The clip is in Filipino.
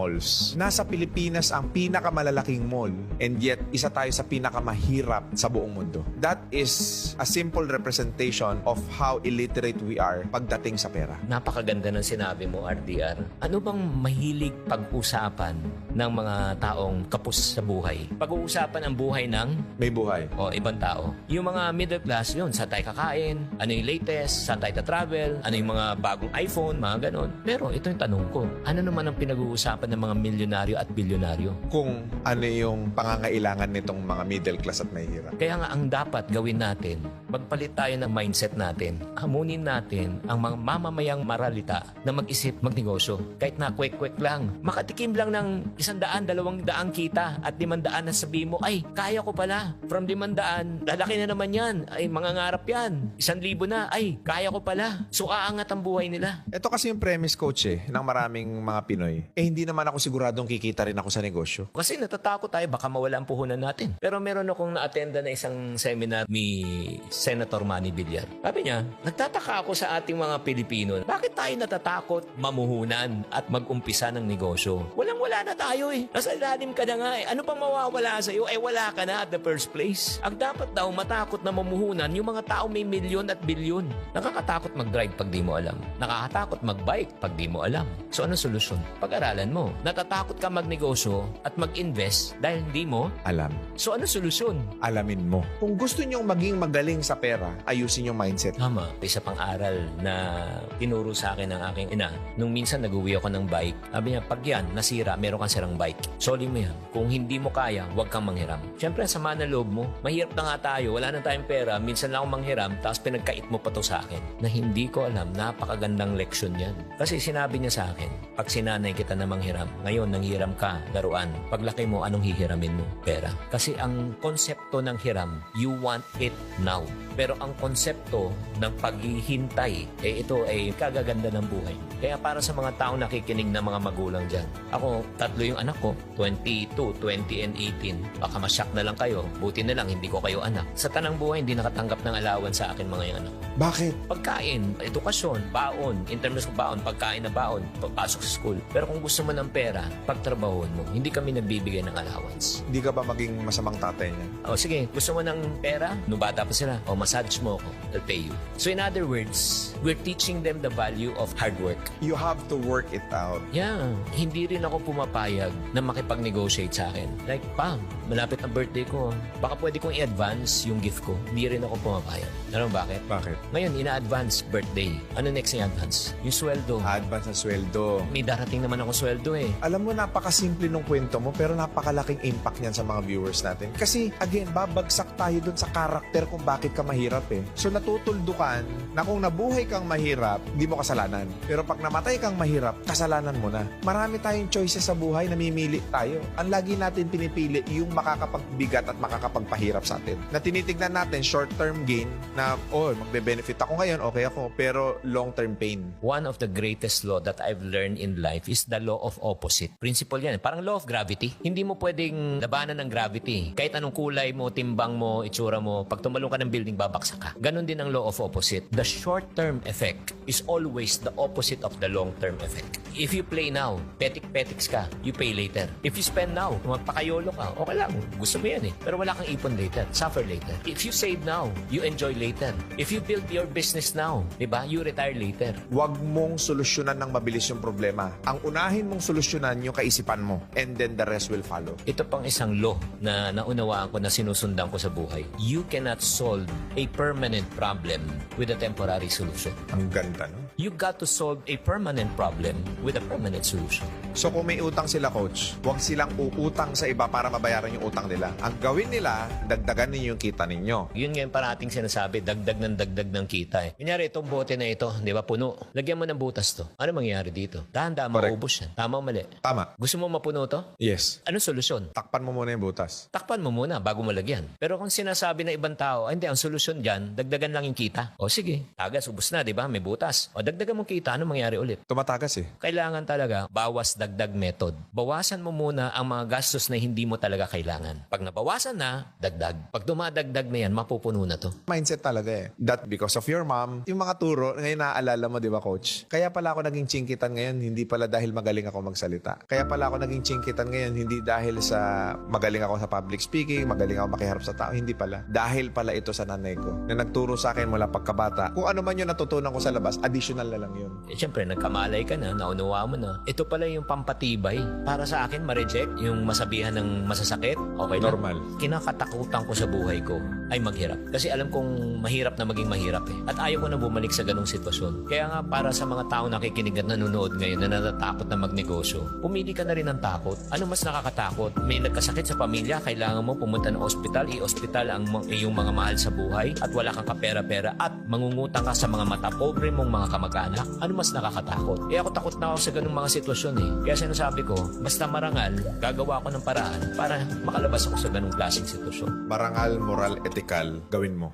malls. Nasa Pilipinas ang pinakamalalaking mall and yet isa tayo sa pinakamahirap sa buong mundo. That is a simple representation of how illiterate we are pagdating sa pera. Napakaganda ng sinabi mo, RDR. Ano bang mahilig pag-usapan ng mga taong kapos sa buhay? Pag-uusapan ang buhay ng May buhay. o ibang tao. Yung mga middle class, yun, saan tayo kakain, ano yung latest, saan tayo travel, ano yung mga bagong iPhone, mga ganon. Pero ito yung tanong ko, ano naman ang pinag-uusapan ng mga milyonaryo at bilyonaryo? Kung ano yung pangangailangan nitong mga middle class at mahihirap. Kaya nga ang dapat gawin natin, magpalit tayo ng mindset natin. Hamunin natin ang mga mamamayang maralita na mag-isip, magnegosyo. Kahit na kwek-kwek lang, makatikim lang ng 100, 200 kita at 500 na sabihin mo, ay, kaya ko pala. From 500, lalaki na naman yan. Ay, mangangarap yan. 1,000 na, ay, kaya ko pala. So, aangat ang buhay nila. Ito kasi yung premise, coach, ng maraming mga Pinoy. Hindi naman ako siguradong kikita rin ako sa negosyo. Kasi natatakot tayo, baka mawala ang puhunan natin. Pero meron akong na-attenda na isang seminar ni Senator Manny Villar. Sabi niya, nagtataka ako sa ating mga Pilipino. Bakit tayo natatakot mamuhunan at mag-umpisa ng negosyo? Walang-wala na tayo eh. Nasa ilalim ka na nga eh. Ano pang mawawala sa'yo? Eh wala ka na at the first place. Ang dapat daw matakot na mamuhunan yung mga tao may milyon at bilyon. Nakakatakot mag-drive pag di mo alam. Nakakatakot mag-bike pag di mo alam. So ano solusyon? Pag-aralan mo. Natatakot ka magnegosyo at mag-invest dahil hindi mo. Alam. So ano solusyon? Alamin mo. Kung gusto nyong maging magaling sa pera, ayusin yung mindset. Tama. Isa pang aral na tinuro sa akin ng aking ina. Nung minsan nag-uwi ako ng bike, sabi niya, pag yan, nasira, meron kang sirang bike. Soli mo yan. Kung hindi mo kaya, huwag kang manghiram. Siyempre, sama na loob mo. Mahirap na nga tayo. Wala na tayong pera. Minsan lang akong manghiram, tapos pinagkait mo pa to sa akin. Na hindi ko alam, napakagandang leksyon yan. Kasi sinabi niya sa akin, pag sinanay kita na manghiram, ngayon nanghiram ka, laruan. Paglaki mo, anong hihiramin mo? Pera. Kasi ang konsepto ng hiram, you want it now. Pero ang konsepto ng paghihintay, ito ay kagaganda ng buhay. Kaya para sa mga taong nakikinig na mga magulang dyan, ako, 3 yung anak ko, 22, 20, and 18. Baka masyak na lang kayo, buti na lang hindi ko kayo anak. Sa tanang buhay, hindi nakatanggap ng allowance sa akin mga yung anak. Bakit? Pagkain, edukasyon, baon, in terms of baon, pagkain na baon, pagpasok sa school. Pero kung gusto mo ng pera, pagtrabahoan mo, hindi kami nagbibigay ng allowance. Hindi ka ba maging masamang tatay niya? O sige, gusto mo ng pera? Nung bata pa sila, o massage mo ako, I'll pay you. So in other words, we're teaching them the value of hard work. You have to work it out. Yeah, hindi rin ako pumapayag na makipag-negotiate sa akin. Like, pam, malapit na birthday ko. Baka pwede kong i-advance yung gift ko. Hindi rin ako pumapayag. Alam mo bakit? Bakit? Ngayon, ina-advance birthday. Ano next na i-advance? Yung sweldo. Advance na sweldo. May darating naman ako sweldo eh. Alam mo, napakasimple nung kwento mo pero napakalaking impact niyan sa mga viewers natin. Kasi, again, babagsak tayo dun sa karakter kung bakit ka mahirap eh. So, natutuldukan na kung nabuhay kang mahirap, hindi mo kasalanan. Pero pag namatay kang mahirap, kasalanan mo na. Marami tayong choices sa buhay, namimili tayo. Ang lagi natin pinipili yung makakapagbigat at makakapagpahirap sa atin. Na tinitignan natin short-term gain na, oh, magbe-benefit ako ngayon, okay ako, pero long-term pain. One of the greatest law that I've learned in life is the law of opposite. Principle yan. Parang law of gravity. Hindi mo pwedeng labanan ng gravity. Kahit anong kulay mo, timbang mo, itsura mo, pag tumalong ka ng building, babaksak ka. Ganon din ang law of opposite. The short-term effect is always the opposite of the long-term effect. If you play now, petik-petiks ka, you pay later. If you spend now, magpakayolo ka, okay lang. Gusto mo yan eh. Pero wala kang ipon later. Suffer later. If you save now, you enjoy later. If you build your business now, diba? You retire later. Huwag mong solusyonan ng mabilis yung problema. Ang unahin mong solusyonan yung kaisipan mo. And then the rest will follow. Ito pang isang law na naunawaan ko na sinusundan ko sa buhay. You cannot solve a permanent problem with a temporary solution. Ang ganda, no? You got to solve a permanent problem with a permanent solution. So kung may utang sila, coach, huwag silang uutang sa iba para mabayaran yung utang nila. Ang gawin nila, dagdagan ninyo yung kita ninyo. Yun ngayon parating sinasabi, dagdag ng kita eh. Kunyari, itong bote na ito, di ba, puno. Lagyan mo ng butas to. Ano mangyayari dito? Dahan-dahan Correct. maubos yan. Tama o mali? Tama. Gusto mo mapuno to? Yes. Anong solusyon? Takpan mo muna yung butas. Takpan mo muna bago mo lagyan. Pero kung sinasabi ng ibang tao, ay hindi, ang solusyon dyan, dagdagan lang yung kita. O sige, tagas, ubos na, di ba? May butas. O Dagdagan mong kita, ano mangyari ulit? Tumatagas eh. Kailangan talaga bawas dagdag method. Bawasan mo muna ang mga gastos na hindi mo talaga kailangan. Pag nabawasan na, dagdag. Pag dumadagdag na yan, mapupuno na to. Mindset talaga eh. That because of your mom, yung mga turo, ngayon naaalala mo, di ba coach? Kaya pala ako naging chingkitan ngayon, hindi pala dahil magaling ako magsalita. Kaya pala ako naging chingkitan ngayon, hindi dahil sa magaling ako sa public speaking, magaling ako makiharap sa tao, hindi pala. Dahil pala ito sa nanay ko, na nagturo sa akin mula pagkabata. Kung ano man yung natutunan ko sa labas, additional na lang yun. Eh, syempre, nagkamalay ka na, naunawa mo na. Ito pala yung pampatibay. Para sa akin, ma-reject yung masabihan ng masasakit. Okay lang. Normal. Kinakatakutan ko sa buhay ko ay maghirap. Kasi alam kong mahirap na maging mahirap eh. At ayaw ko na bumalik sa ganong sitwasyon. Kaya nga, para sa mga tao nakikinig at nanonood ngayon na natatakot na magnegosyo, pumili ka na rin ng takot. Ano mas nakakatakot? May nagkasakit sa pamilya, kailangan mo pumunta ng ospital, i-ospital ang iyong mga mahal sa buhay at wala kang kapera-pera at mangungutang ka sa mga mata pobre mong mga kamag-anak. Ano mas nakakatakot? Eh ako takot na ako sa ganung mga sitwasyon eh. Kaya sinasabi ko, basta marangal, gagawa ko ng paraan para makalabas ako sa ganung klaseng sitwasyon. Marangal, moral, ethical, gawin mo.